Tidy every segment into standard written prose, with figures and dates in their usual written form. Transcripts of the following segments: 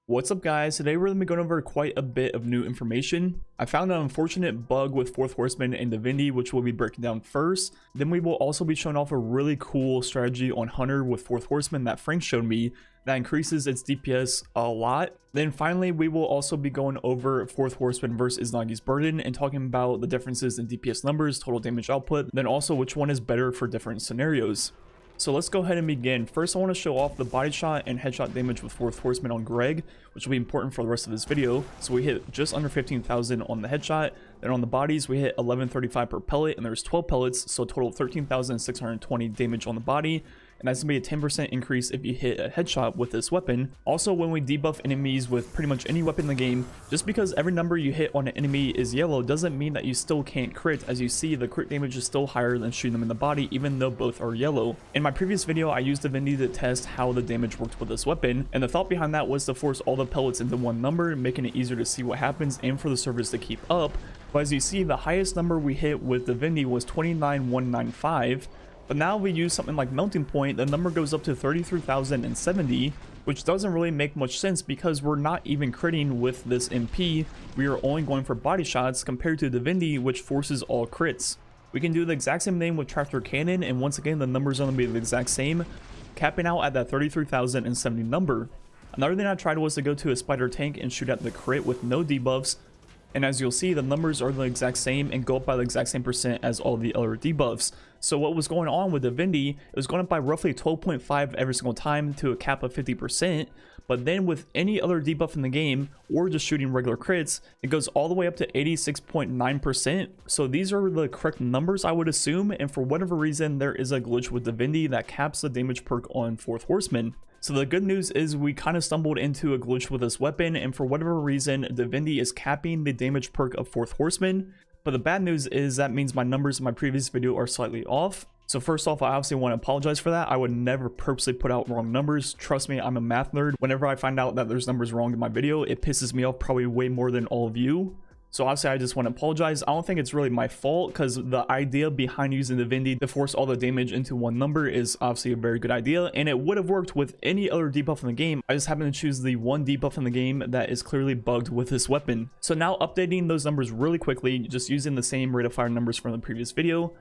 What's up guys, today we're going to be going over quite a bit of new information. I found an unfortunate bug with 4th Horseman and Divinity, which we'll be breaking down first. Then we will also be showing off a really cool strategy on Hunter with 4th Horseman that Frank showed me that increases its DPS a lot. Then finally we will also be going over 4th Horseman versus Izanagi's Burden and talking about the differences in DPS numbers, total damage output, then also which one is better for different scenarios. So let's go ahead and begin. First, I want to show off the body shot and headshot damage with 4th Horseman on Greg, which will be important for the rest of this video. So we hit just under 15,000 on the headshot. Then on the bodies, we hit 1135 per pellet, and there's 12 pellets, so a total of 13,620 damage on the body. And that's going to be a 10% increase if you hit a headshot with this weapon. Also, when we debuff enemies with pretty much any weapon in the game, just because every number you hit on an enemy is yellow doesn't mean that you still can't crit. As you see, the crit damage is still higher than shooting them in the body, even though both are yellow. In my previous video, I used Divinity to test how the damage worked with this weapon, and the thought behind that was to force all the pellets into one number, making it easier to see what happens and for the servers to keep up. But as you see, the highest number we hit with Divinity was 29,195. But now we use something like Melting Point, the number goes up to 33,070, which doesn't really make much sense because we're not even critting with this MP. We are only going for body shots compared to Divinity, which forces all crits. We can do the exact same thing with Tractor Cannon, and once again the numbers are going to be the exact same, capping out at that 33,070 number. Another thing I tried was to go to a Spider Tank and shoot at the crit with no debuffs. And as you'll see, the numbers are the exact same and go up by the exact same percent as all the other debuffs. So what was going on with Divinity, it was going up by roughly 12.5 every single time to a cap of 50%. But then with any other debuff in the game, or just shooting regular crits, it goes all the way up to 86.9%. So these are the correct numbers, I would assume. And for whatever reason, there is a glitch with Divinity that caps the damage perk on 4th Horseman. So the good news is we kind of stumbled into a glitch with this weapon, and for whatever reason, Divinity is capping the damage perk of 4th Horseman. But the bad news is that means my numbers in my previous video are slightly off. So first off, I obviously want to apologize for that. I would never purposely put out wrong numbers. Trust me, I'm a math nerd. Whenever I find out that there's numbers wrong in my video, it pisses me off probably way more than all of you. So obviously I just want to apologize. I don't think it's really my fault because the idea behind using Divinity to force all the damage into one number is obviously a very good idea, and it would have worked with any other debuff in the game. I just happen to choose the one debuff in the game that is clearly bugged with this weapon. So now updating those numbers really quickly, just using the same rate of fire numbers from the previous video.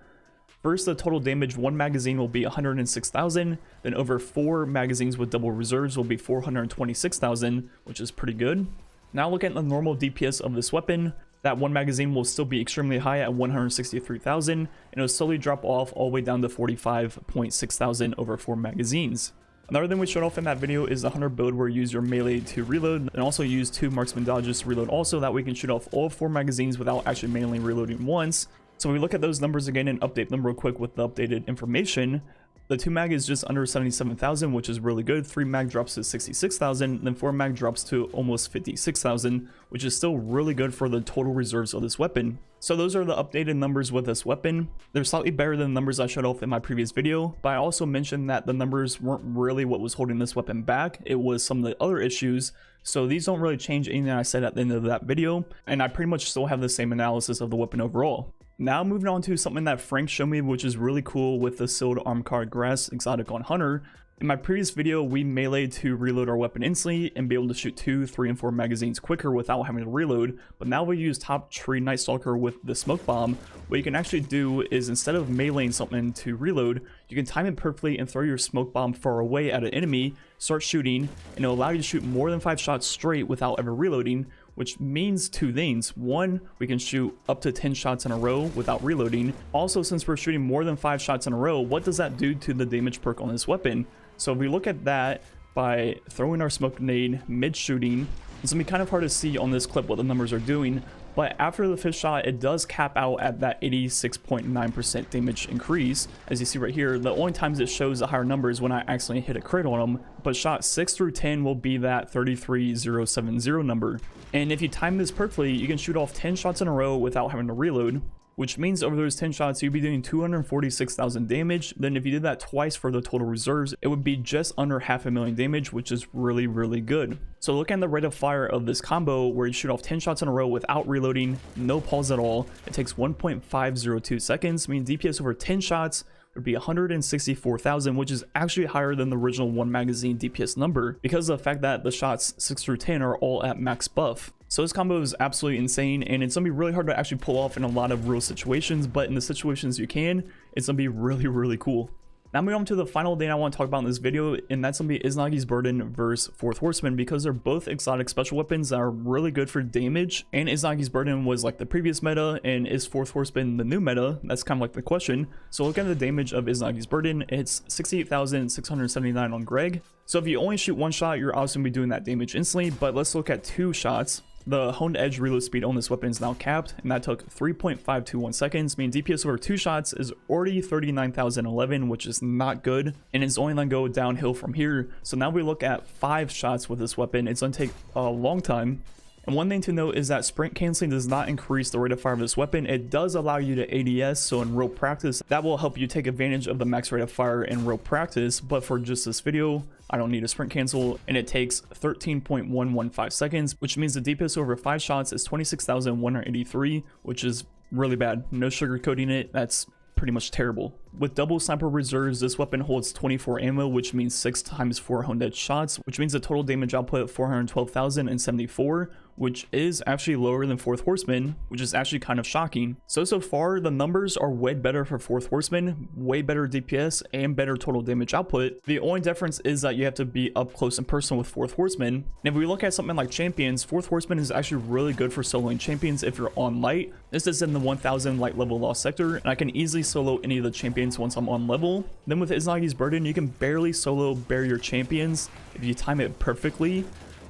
First, the total damage one magazine will be 106,000, then over 4 magazines with double reserves will be 426,000, which is pretty good. Now looking at the normal DPS of this weapon, that one magazine will still be extremely high at 163,000, and it'll slowly drop off all the way down to 45,600 over 4 magazines. Another thing we showed off in that video is the Hunter build where you use your melee to reload, and also use 2 marksman dodges to reload also, that we can shoot off all 4 magazines without actually manually reloading once. So we look at those numbers again and update them real quick with the updated information. The 2 mag is just under 77,000, which is really good. 3 mag drops to 66,000, then 4 mag drops to almost 56,000, which is still really good for the total reserves of this weapon. So those are the updated numbers with this weapon. They're slightly better than the numbers I showed off in my previous video, but I also mentioned that the numbers weren't really what was holding this weapon back. It was some of the other issues. So these don't really change anything I said at the end of that video, and I pretty much still have the same analysis of the weapon overall. Now moving on to something that Frank showed me, which is really cool with the sealed arm card grass exotic on Hunter. In my previous video, we meleeed to reload our weapon instantly and be able to shoot 2, 3, and 4 magazines quicker without having to reload. But now we use Top Tree Night Stalker with the smoke bomb. What you can actually do is instead of meleeing something to reload, you can time it perfectly and throw your smoke bomb far away at an enemy, start shooting, and it'll allow you to shoot more than 5 shots straight without ever reloading, which means 2 things. One, we can shoot up to 10 shots in a row without reloading. Also, since we're shooting more than 5 shots in a row, what does that do to the damage perk on this weapon? So if we look at that by throwing our smoke grenade mid-shooting, it's going to be kind of hard to see on this clip what the numbers are doing, but after the 5th shot, it does cap out at that 86.9% damage increase. As you see right here, the only times it shows the higher numbers when I accidentally hit a crit on them, but shot 6 through 10 will be that 33,070 number. And if you time this perfectly, you can shoot off 10 shots in a row without having to reload, which means over those 10 shots, you'd be doing 246,000 damage. Then if you did that twice for the total reserves, it would be just under 500,000 damage, which is really, really good. So look at the rate of fire of this combo where you shoot off 10 shots in a row without reloading, no pause at all. It takes 1.502 seconds, meaning DPS over 10 shots would be 164,000, which is actually higher than the original one magazine DPS number because of the fact that the shots 6 through 10 are all at max buff. So this combo is absolutely insane, and it's gonna be really hard to actually pull off in a lot of real situations, but in the situations you can, it's gonna be really cool. Now moving on to the final thing I want to talk about in this video, and that's going to be Izanagi's Burden versus 4th Horseman, because they're both exotic special weapons that are really good for damage, and Izanagi's Burden was like the previous meta, and is 4th Horseman the new meta? That's kind of like the question. So look at the damage of Izanagi's Burden, it's 68,679 on Greg. So if you only shoot one shot, you're obviously going to be doing that damage instantly, but let's look at 2 shots. The honed edge reload speed on this weapon is now capped, and that took 3.521 seconds, meaning DPS over 2 shots is already 39,011, which is not good, and it's only gonna go downhill from here. So now we look at 5 shots with this weapon. It's gonna take a long time. And one thing to note is that sprint canceling does not increase the rate of fire of this weapon. It does allow you to ADS, so in real practice, that will help you take advantage of the max rate of fire in real practice. But for just this video, I don't need a sprint cancel, and it takes 13.115 seconds, which means the DPS over 5 shots is 26,183, which is really bad. No sugarcoating it, that's pretty much terrible. With double sniper reserves, this weapon holds 24 ammo, which means 6 times 4 honed edge shots, which means a total damage output of 412,074, which is actually lower than 4th Horseman, which is actually kind of shocking. So far, the numbers are way better for 4th Horseman, way better DPS, and better total damage output. The only difference is that you have to be up close and personal with 4th Horseman. And if we look at something like champions, 4th Horseman is actually really good for soloing champions if you're on light. This is in the 1000 light level lost sector, and I can easily solo any of the champions once I'm on level. Then with Izanagi's Burden, you can barely solo barrier champions if you time it perfectly,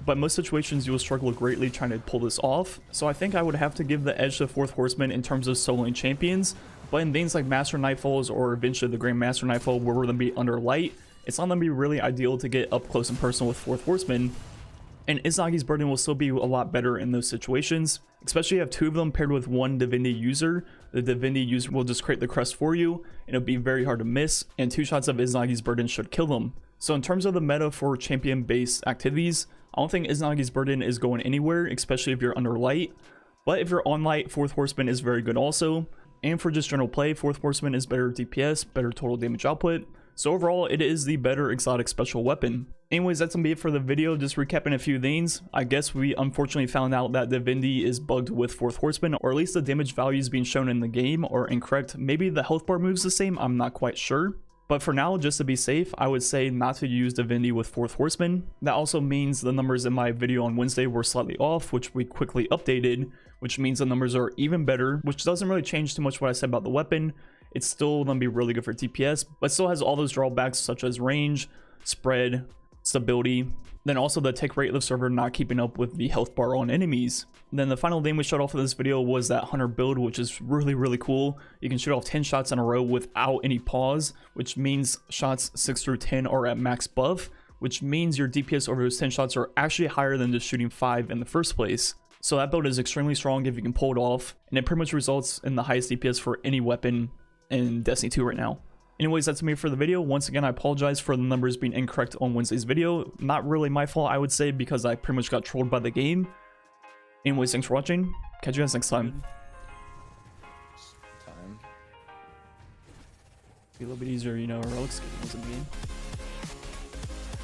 but most situations you will struggle greatly trying to pull this off. So I think I would have to give the edge to 4th Horseman in terms of soloing champions, but in things like Master Nightfalls or eventually the Grand Master Nightfall where we're going to be under light, it's not going to be really ideal to get up close and personal with 4th Horseman. And Izanagi's Burden will still be a lot better in those situations, especially if you have 2 of them paired with 1 Divinity user. The Divinity user will just create the crest for you, and it'll be very hard to miss, and 2 shots of Izanagi's Burden should kill them. So in terms of the meta for champion-based activities, I don't think Izanagi's Burden is going anywhere, especially if you're under light. But if you're on light, 4th Horseman is very good also. And for just general play, 4th Horseman is better DPS, better total damage output. So overall, it is the better exotic special weapon. Anyways, that's gonna be it for the video. Just recapping a few things. I guess we unfortunately found out that Divinity is bugged with 4th Horseman, or at least the damage values being shown in the game are incorrect. Maybe the health bar moves the same, I'm not quite sure. But for now, just to be safe, I would say not to use Divinity with 4th Horseman. That also means the numbers in my video on Wednesday were slightly off, which we quickly updated, which means the numbers are even better, which doesn't really change too much what I said about the weapon. It's still going to be really good for DPS, but still has all those drawbacks such as range, spread, stability, then also the tick rate of the server not keeping up with the health bar on enemies. Then the final thing we showed off of this video was that Hunter build, which is really cool. You can shoot off 10 shots in a row without any pause, which means shots 6 through 10 are at max buff, which means your DPS over those 10 shots are actually higher than just shooting 5 in the first place. So that build is extremely strong if you can pull it off, and it pretty much results in the highest DPS for any weapon in Destiny 2 right now. Anyways, that's me for the video. Once again, I apologize for the numbers being incorrect on Wednesday's video. Not really my fault, I would say, because I pretty much got trolled by the game. Anyways, thanks for watching. Catch you guys next time. Be a little bit easier, you know, relic skating was in the game.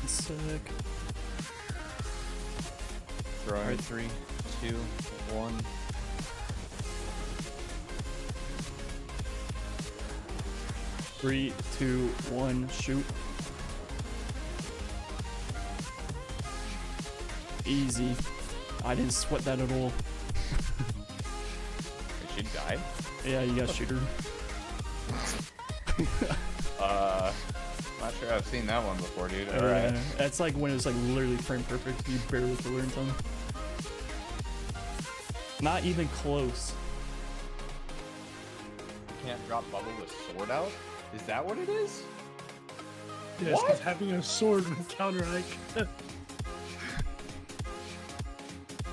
Sick. Alright, 3, 2, 1. Three, 2, 1, shoot. Easy. I didn't sweat that at all. She died? Yeah, you gotta shoot her. Not sure I've seen that one before, dude. Alright. That's like when it was like literally frame perfect. You barely put her in time. Not even close. You can't drop bubble with sword out? Is that what it is? Yes, because having a sword would counteract.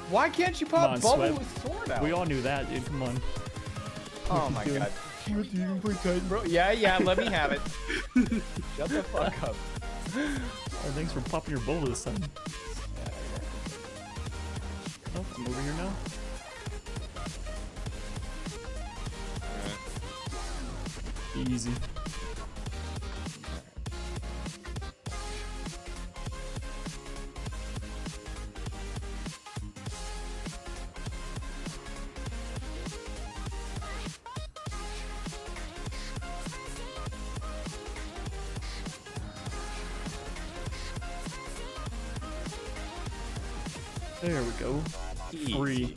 Why can't you pop on, bubble Sweat. with sword out? We all knew that, dude. Come on. Oh my god. Bro, yeah, let me have it. Shut the fuck up. Oh, thanks for popping your bowl this time. Oh, I'm over here now. Easy. There we go. Easy. Free.